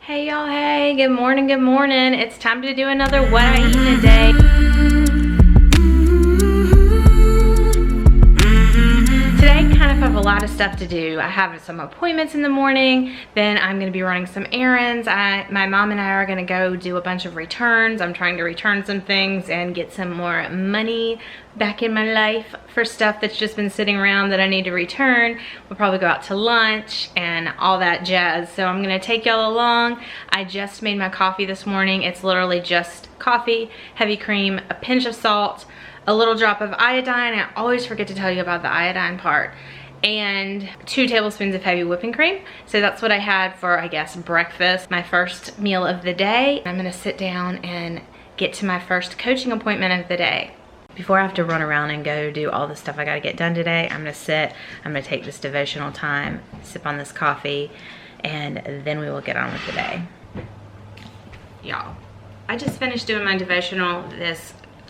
Hey y'all, hey, good morning, good morning. It's time to do another what I eat in a day. Today kind of have a lot of stuff to do. I have some appointments in the morning, then I'm gonna be running some errands. My mom and I are gonna go do a bunch of returns. I'm trying to return some things and get some more money back in my life for stuff that's just been sitting around that I need to return. We'll probably go out to lunch and all that jazz. So I'm gonna take y'all along. I just made my coffee this morning. It's literally just coffee, heavy cream, a pinch of salt, a little drop of iodine. I always forget to tell you about the iodine part. And 2 tablespoons of heavy whipping cream. So that's what I had for, I guess, breakfast, my first meal of the day. I'm gonna sit down and get to my first coaching appointment of the day. Before I have to run around and go do all the stuff I gotta get done today, I'm gonna sit, I'm gonna take this devotional time, sip on this coffee, and then we will get on with the day. Y'all, I just finished doing my devotional.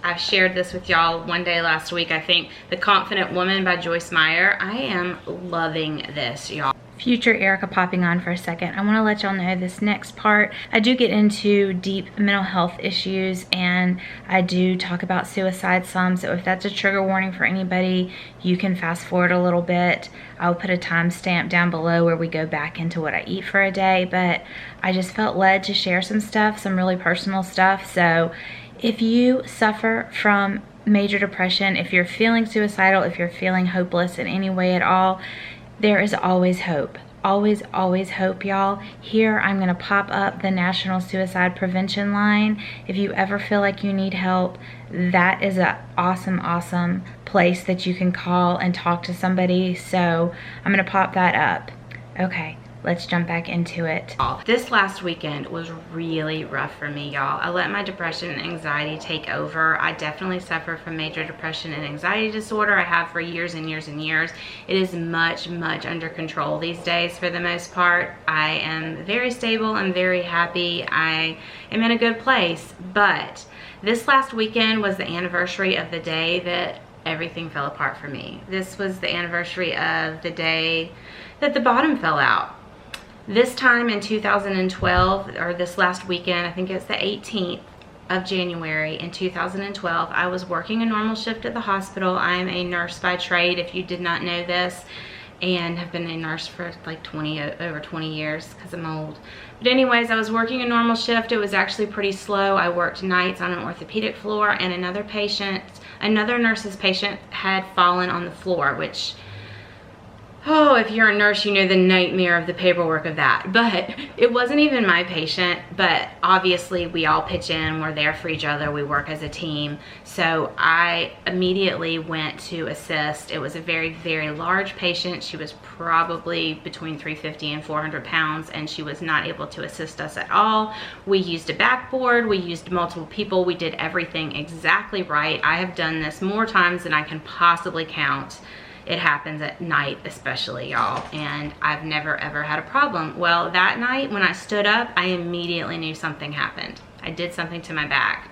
I shared this with y'all one day last week, I think. The Confident Woman by Joyce Meyer. I am loving this, y'all. Future Erica popping on for a second. I want to let y'all know this next part, I do get into deep mental health issues and I do talk about suicide some. So if that's a trigger warning for anybody, you can fast forward a little bit. I'll put a timestamp down below where we go back into what I eat for a day. But I just felt led to share some stuff, some really personal stuff. So if you suffer from major depression, if you're feeling suicidal, if you're feeling hopeless in any way at all, there is always hope. Always, always hope, y'all. Here, I'm gonna pop up the National Suicide Prevention Line. If you ever feel like you need help, that is an awesome, awesome place that you can call and talk to somebody. So I'm gonna pop that up. Okay. Let's jump back into it. This last weekend was really rough for me, y'all. I let my depression and anxiety take over. I definitely suffer from major depression and anxiety disorder. I have for years and years and years. It is much, much under control these days for the most part. I am very stable. I'm very happy. I am in a good place. But this last weekend was the anniversary of the day that everything fell apart for me. This was the anniversary of the day that the bottom fell out. This time in 2012, or this last weekend, I think it's the 18th of January in 2012, I was working a normal shift at the hospital. I am a nurse by trade, if you did not know this, and have been a nurse for like over 20 years because I'm old. But anyways, I was working a normal shift. It was actually pretty slow. I worked nights on an orthopedic floor, and another nurse's patient had fallen on the floor, which, oh, if you're a nurse, you know the nightmare of the paperwork of that. But it wasn't even my patient, but obviously we all pitch in, we're there for each other, we work as a team. So I immediately went to assist. It was a very, very large patient. She was probably between 350 and 400 pounds, and she was not able to assist us at all. We used a backboard, we used multiple people, we did everything exactly right. I have done this more times than I can possibly count. It happens at night especially, y'all, and I've never ever had a problem. Well, that night when I stood up, I immediately knew something happened. I did something to my back.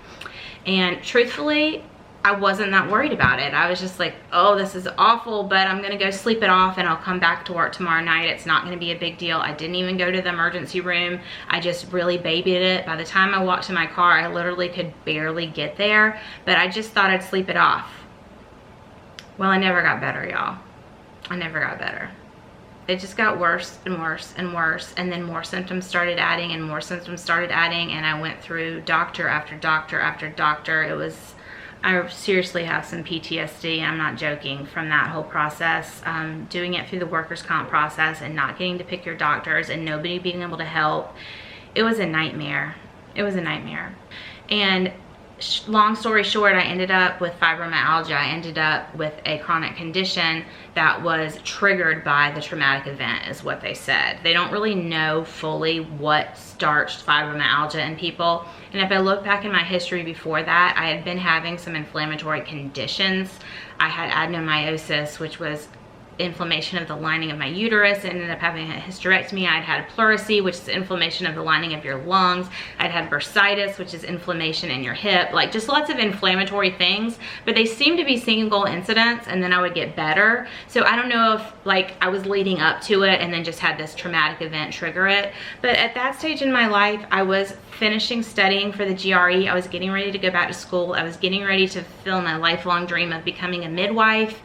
And truthfully, I wasn't that worried about it. I was just like, oh, this is awful, but I'm gonna go sleep it off and I'll come back to work tomorrow night. It's not gonna be a big deal. I didn't even go to the emergency room. I just really babied it. By the time I walked to my car, I literally could barely get there, but I just thought I'd sleep it off. Well, I never got better, y'all. I never got better. It just got worse and worse and worse, and then more symptoms started adding and more symptoms started adding, and I went through doctor after doctor after doctor. I seriously have some PTSD, I'm not joking, from that whole process. Doing it through the workers' comp process and not getting to pick your doctors and nobody being able to help. It was a nightmare. It was a nightmare. And long story short, I ended up with fibromyalgia. I ended up with a chronic condition that was triggered by the traumatic event, is what they said. They don't really know fully what starts fibromyalgia in people. And if I look back in my history before that, I had been having some inflammatory conditions. I had adenomyosis, which was inflammation of the lining of my uterus. I ended up having a hysterectomy. I'd had a pleurisy, which is inflammation of the lining of your lungs. I'd had bursitis, which is inflammation in your hip, like just lots of inflammatory things, but they seem to be single incidents, and then I would get better. So I don't know if like I was leading up to it and then just had this traumatic event trigger it. But at that stage in my life, I was finishing studying for the GRE. I was getting ready to go back to school. I was getting ready to fulfill my lifelong dream of becoming a midwife,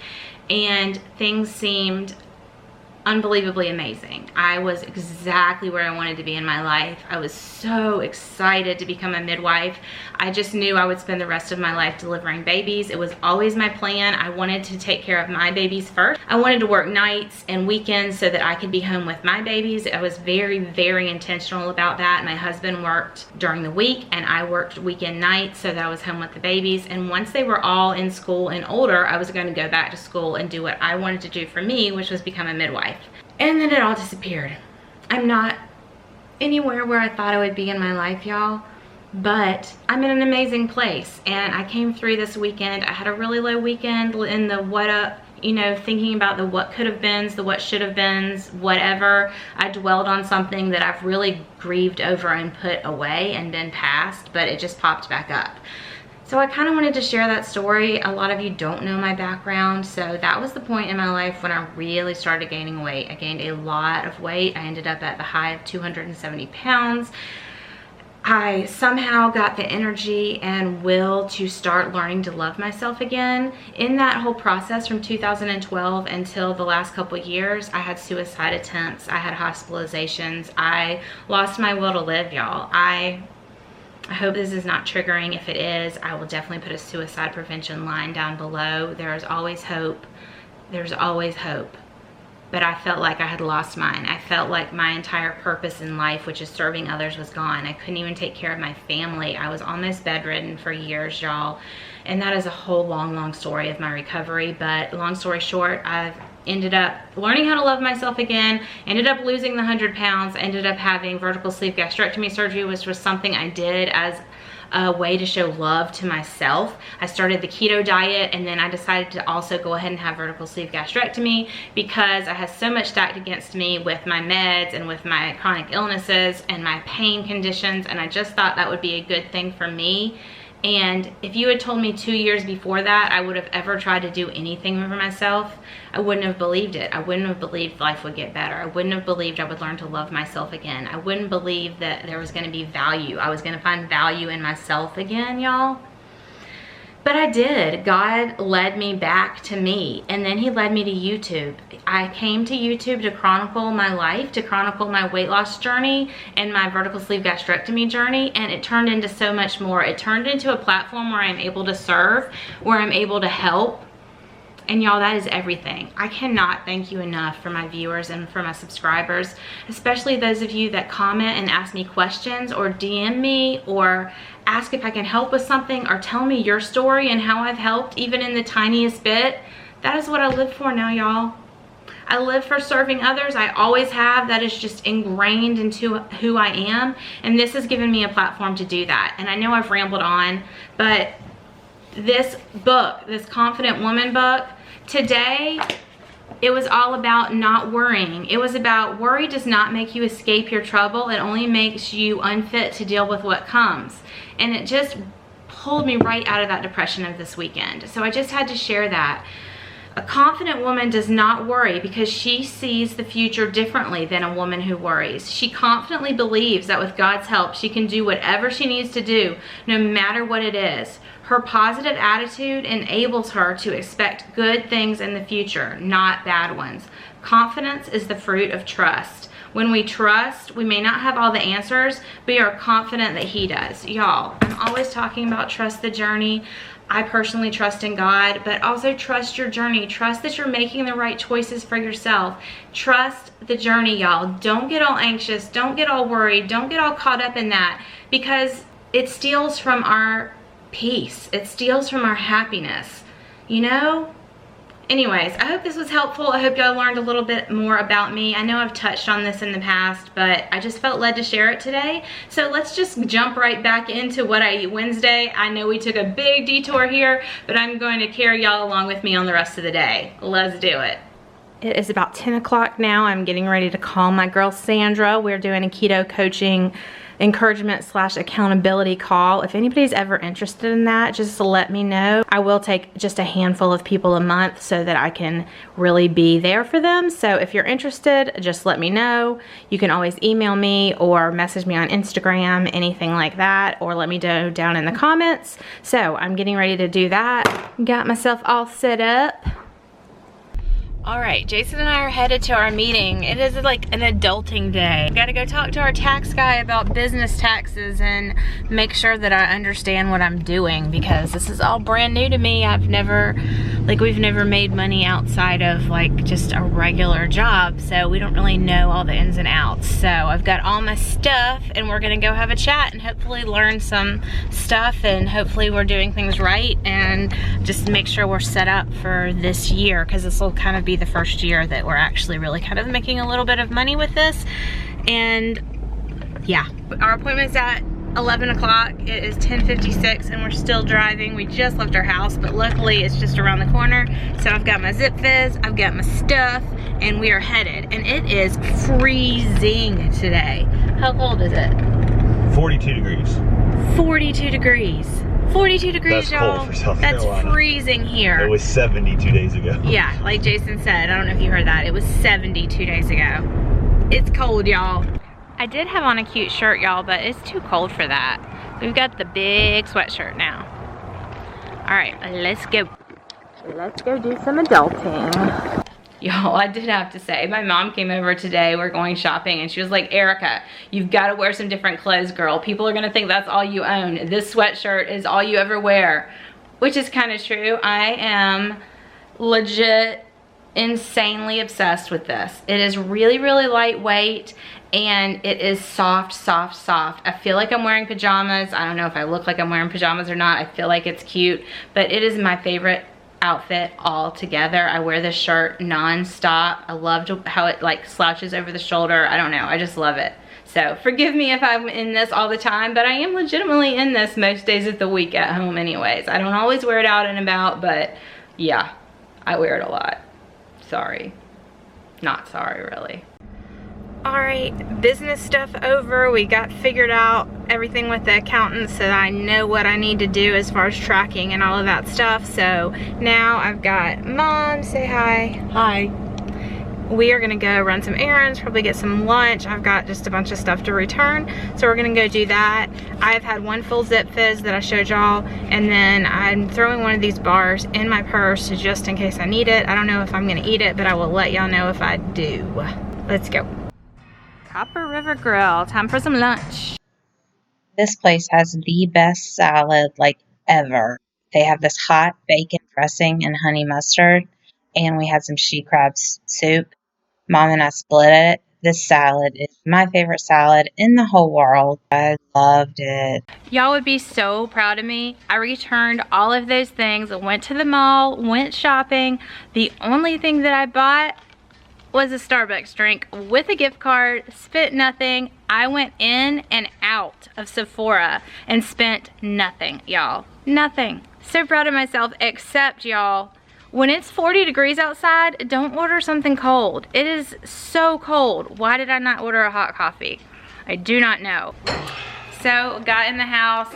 and things seemed unbelievably amazing. I was exactly where I wanted to be in my life. I was so excited to become a midwife. I just knew I would spend the rest of my life delivering babies. It was always my plan. I wanted to take care of my babies first. I wanted to work nights and weekends so that I could be home with my babies. I was very, very intentional about that. My husband worked during the week and I worked weekend nights so that I was home with the babies. And once they were all in school and older, I was going to go back to school and do what I wanted to do for me, which was become a midwife. And then it all disappeared. I'm not anywhere where I thought I would be in my life, y'all, but I'm in an amazing place. And I came through this weekend. I had a really low weekend in the what up, you know, thinking about the what could have beens, the what should have beens, whatever. I dwelled on something that I've really grieved over and put away and been past, but it just popped back up. So I kind of wanted to share that story. A lot of you don't know my background, so that was the point in my life when I really started gaining weight. I gained a lot of weight. I ended up at the high of 270 pounds. I somehow got the energy and will to start learning to love myself again. In that whole process from 2012 until the last couple years, I had suicide attempts, I had hospitalizations, I lost my will to live, y'all. I hope this is not triggering. If it is, I will definitely put a suicide prevention line down below. There is always hope. There's always hope. But I felt like I had lost mine. I felt like my entire purpose in life, which is serving others, was gone. I couldn't even take care of my family. I was almost bedridden for years, y'all. And that is a whole long story of my recovery. But long story short, I've ended up learning how to love myself again, ended up losing the 100 pounds, ended up having vertical sleeve gastrectomy surgery, which was something I did as a way to show love to myself. I started the keto diet, and then I decided to also go ahead and have vertical sleeve gastrectomy because I had so much stacked against me with my meds and with my chronic illnesses and my pain conditions, and I just thought that would be a good thing for me. And if you had told me 2 years before that I would have ever tried to do anything for myself, I wouldn't have believed it. I wouldn't have believed life would get better. I wouldn't have believed I would learn to love myself again. I wouldn't believe that there was going to be value. I was going to find value in myself again, y'all. But I did. God led me back to me, and then he led me to YouTube. I came to YouTube to chronicle my life, to chronicle my weight loss journey and my vertical sleeve gastrectomy journey, and it turned into so much more. It turned into a platform where I'm able to serve, where I'm able to help. And y'all, that is everything. I cannot thank you enough for my viewers and for my subscribers, especially those of you that comment and ask me questions or DM me or ask if I can help with something or tell me your story and how I've helped even in the tiniest bit. That is what I live for now, y'all. I live for serving others. I always have. That is just ingrained into who I am. And this has given me a platform to do that. And I know I've rambled on, but this book, this Confident Woman book, today, it was all about not worrying. It was about worry does not make you escape your trouble. It only makes you unfit to deal with what comes. And it just pulled me right out of that depression of this weekend. So I just had to share that. A confident woman does not worry because she sees the future differently than a woman who worries. She confidently believes that with God's help, she can do whatever she needs to do, no matter what it is. Her positive attitude enables her to expect good things in the future, not bad ones. Confidence is the fruit of trust. When we trust, we may not have all the answers, but we are confident that he does. Y'all, I'm always talking about trust the journey. I personally trust in God, but also trust your journey. Trust that you're making the right choices for yourself. Trust the journey, y'all. Don't get all anxious. Don't get all worried. Don't get all caught up in that because it steals from our peace. It steals from our happiness, you know? Anyways, I hope this was helpful. I hope y'all learned a little bit more about me. I know I've touched on this in the past, but I just felt led to share it today. So let's just jump right back into what I eat Wednesday. I know we took a big detour here, but I'm going to carry y'all along with me on the rest of the day. Let's do it. It is about 10 o'clock now. I'm getting ready to call my girl Sandra. We're doing a keto coaching encouragement / accountability call. If anybody's ever interested in that, just let me know. I will take just a handful of people a month so that I can really be there for them. So if you're interested, just let me know. You can always email me or message me on Instagram, anything like that, or let me know down in the comments. So I'm getting ready to do that. Got myself all set up. All right, Jason and I are headed to our meeting. It is like an adulting day. We gotta go talk to our tax guy about business taxes and make sure that I understand what I'm doing, because this is all brand new to me. we've never made money outside of like just a regular job, so we don't really know all the ins and outs. So I've got all my stuff and we're gonna go have a chat and hopefully learn some stuff, and hopefully we're doing things right and just make sure we're set up for this year, because this will kind of be the first year that we're actually really kind of making a little bit of money with this. And yeah, our appointment's at 11 o'clock. It is 10:56 and we're still driving. We just left our house, but luckily it's just around the corner. So I've got my Zip Fizz, I've got my stuff, and we are headed. And it is freezing today. How cold is it? 42 degrees. 42 degrees. 42 degrees, y'all. That's freezing here. It was 70 2 days ago. Yeah, like Jason said, I don't know if you heard that. It was 70 2 days ago. It's cold, y'all. I did have on a cute shirt, y'all, but it's too cold for that. We've got the big sweatshirt now. All right, let's go. Let's go do some adulting. Y'all, I did have to say, my mom came over today, we're going shopping, and she was like, Erica, you've got to wear some different clothes, girl. People are gonna think that's all you own. This sweatshirt is all you ever wear, which is kind of true. I am legit insanely obsessed with this. It is really, really lightweight, and it is soft, soft, soft. I feel like I'm wearing pajamas. I don't know if I look like I'm wearing pajamas or not. I feel like it's cute, but it is my favorite outfit altogether. I wear this shirt non-stop. I love how it like slouches over the shoulder. I don't know, I just love it. So forgive me if I'm in this all the time, but I am legitimately in this most days of the week at home anyways. I don't always wear it out and about, but yeah, I wear it a lot. Sorry. Not sorry, really. All right, business stuff over. We got figured out everything with the accountant, so I know what I need to do as far as tracking and all of that stuff. So now I've got Mom, say hi. Hi. We are gonna go run some errands, probably get some lunch. I've got just a bunch of stuff to return, so we're gonna go do that. I've had one full Zip Fizz that I showed y'all, and then I'm throwing one of these bars in my purse just in case I need it. I don't know if I'm gonna eat it, but I will let y'all know if I do. Let's go. Copper River Grill, time for some lunch. This place has the best salad like ever. They have this hot bacon dressing and honey mustard, and we had some she crab soup. Mom and I split it. This salad is my favorite salad in the whole world. I loved it. Y'all would be so proud of me. I returned all of those things, went to the mall, went shopping. The only thing that I bought was a Starbucks drink with a gift card, spent nothing. I went in and out of Sephora and spent nothing, y'all. Nothing. So proud of myself, except, y'all, when it's 40 degrees outside, don't order something cold. It is so cold. Why did I not order a hot coffee? I do not know. So, got in the house.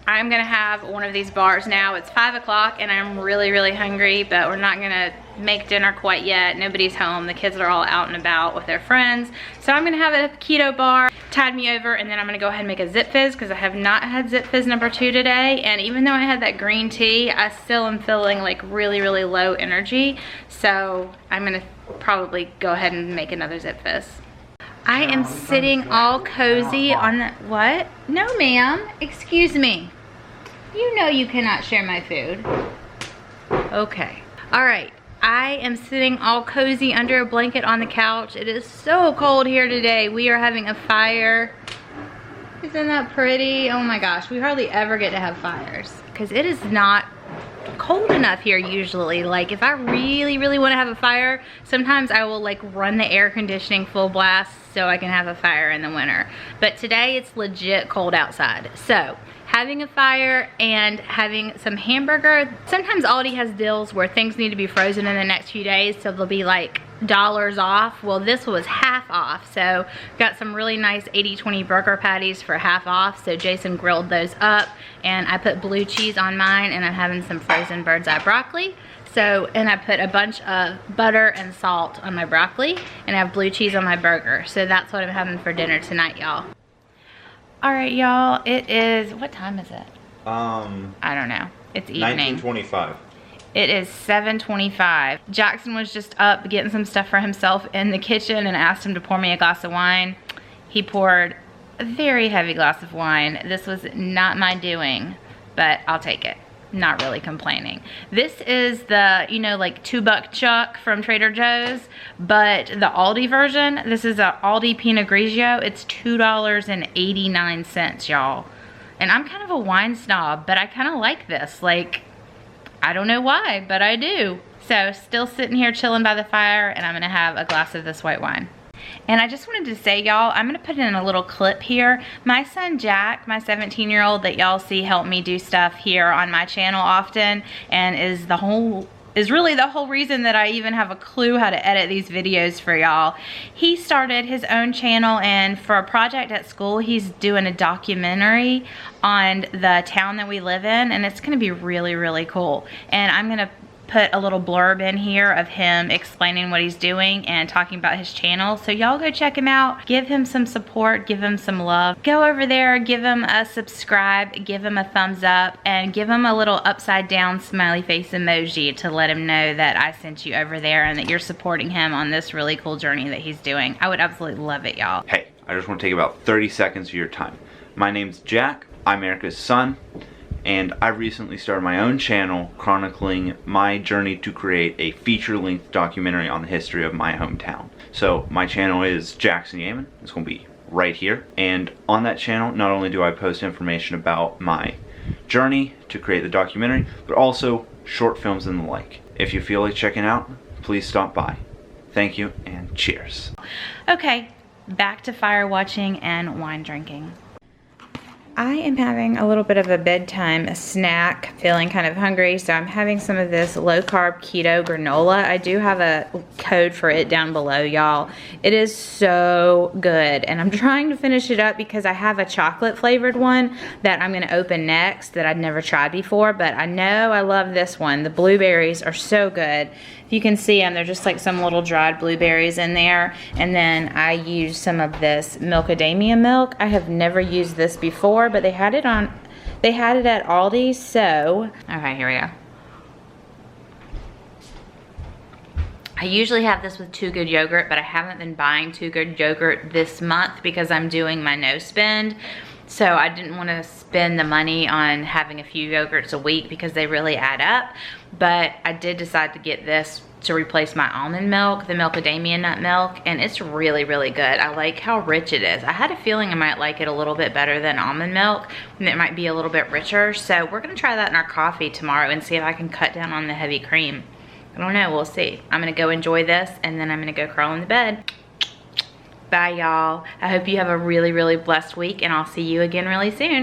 I'm gonna have one of these bars now. It's 5 o'clock and I'm really, really hungry, but we're not gonna make dinner quite yet. Nobody's home. The kids are all out and about with their friends. So I'm gonna have a keto bar, tide me over, and then I'm gonna go ahead and make a Zip Fizz because I have not had Zip Fizz number 2 today. And even though I had that green tea, I still am feeling like really, really low energy. So I'm gonna probably go ahead and make another Zip Fizz. I am sitting all cozy on the, what? No, ma'am, excuse me. You know you cannot share my food. Okay, all right. I am sitting all cozy under a blanket on the couch. It is so cold here today. We are having a fire. Isn't that pretty? Oh my gosh, we hardly ever get to have fires because it is not cold enough here usually. Like if I really, really want to have a fire, sometimes I will like run the air conditioning full blast so I can have a fire in the winter. But today it's legit cold outside. So having a fire and having some hamburger. Sometimes Aldi has deals where things need to be frozen in the next few days, so they'll be like off. Well, this was half off. So got some really nice 80-20 burger patties for half off. So Jason grilled those up, and I put blue cheese on mine, and I'm having some frozen bird's eye broccoli. So, and I put a bunch of butter and salt on my broccoli, and I have blue cheese on my burger. So that's what I'm having for dinner tonight, y'all. All right, y'all, it is, what time is it? I don't know. It's evening. 19:25. It is 7:25. Jackson was just up getting some stuff for himself in the kitchen and asked him to pour me a glass of wine. He poured a very heavy glass of wine. This was not my doing, but I'll take it. Not really complaining. This is the, you know, like $2 chuck from Trader Joe's, but the Aldi version. This is a Aldi Pinot Grigio. It's $2.89, y'all. And I'm kind of a wine snob, but I kind of like this. Like, I don't know why, but I do. So still sitting here chilling by the fire, and I'm gonna have a glass of this white wine. And I just wanted to say, y'all, I'm gonna put in a little clip here. My son Jack, my 17-year-old that y'all see help me do stuff here on my channel often, and is really the whole reason that I even have a clue how to edit these videos for y'all. He started his own channel, and for a project at school, he's doing a documentary on the town that we live in, and it's gonna be really, really cool. And I'm gonna put a little blurb in here of him explaining what he's doing and talking about his channel. So y'all go check him out, give him some support, give him some love. Go over there, give him a subscribe, give him a thumbs up, and give him a little upside down smiley face emoji to let him know that I sent you over there and that you're supporting him on this really cool journey that he's doing. I would absolutely love it, y'all. Hey, I just want to take about 30 seconds of your time. My name's Jack, I'm Erica's son, and I recently started my own channel chronicling my journey to create a feature-length documentary on the history of my hometown. So my channel is Jackson Yaman. It's going to be right here. And on that channel, not only do I post information about my journey to create the documentary, but also short films and the like. If you feel like checking out, please stop by. Thank you, and cheers. Okay, back to fire watching and wine drinking. I am having a little bit of a bedtime snack, feeling kind of hungry, so I'm having some of this low-carb keto granola. I do have a code for it down below, y'all. It is so good, and I'm trying to finish it up because I have a chocolate-flavored one that I'm going to open next that I'd never tried before, but I know I love this one. The blueberries are so good. If you can see them, they're just like some little dried blueberries in there, and then I use some of this macadamia milk. I have never used this before, but they had it at Aldi, so okay, here we go. I usually have this with Too Good yogurt, but I haven't been buying Too Good yogurt this month because I'm doing my no spend. So I didn't want to spend the money on having a few yogurts a week because they really add up. But I did decide to get this to replace my almond milk, the macadamia nut milk, and it's really, really good. I like how rich it is. I had a feeling I might like it a little bit better than almond milk, and it might be a little bit richer. So we're gonna try that in our coffee tomorrow and see if I can cut down on the heavy cream. I don't know, we'll see. I'm gonna go enjoy this, and then I'm gonna go crawl in the bed. Bye, y'all. I hope you have a really, really blessed week, and I'll see you again really soon.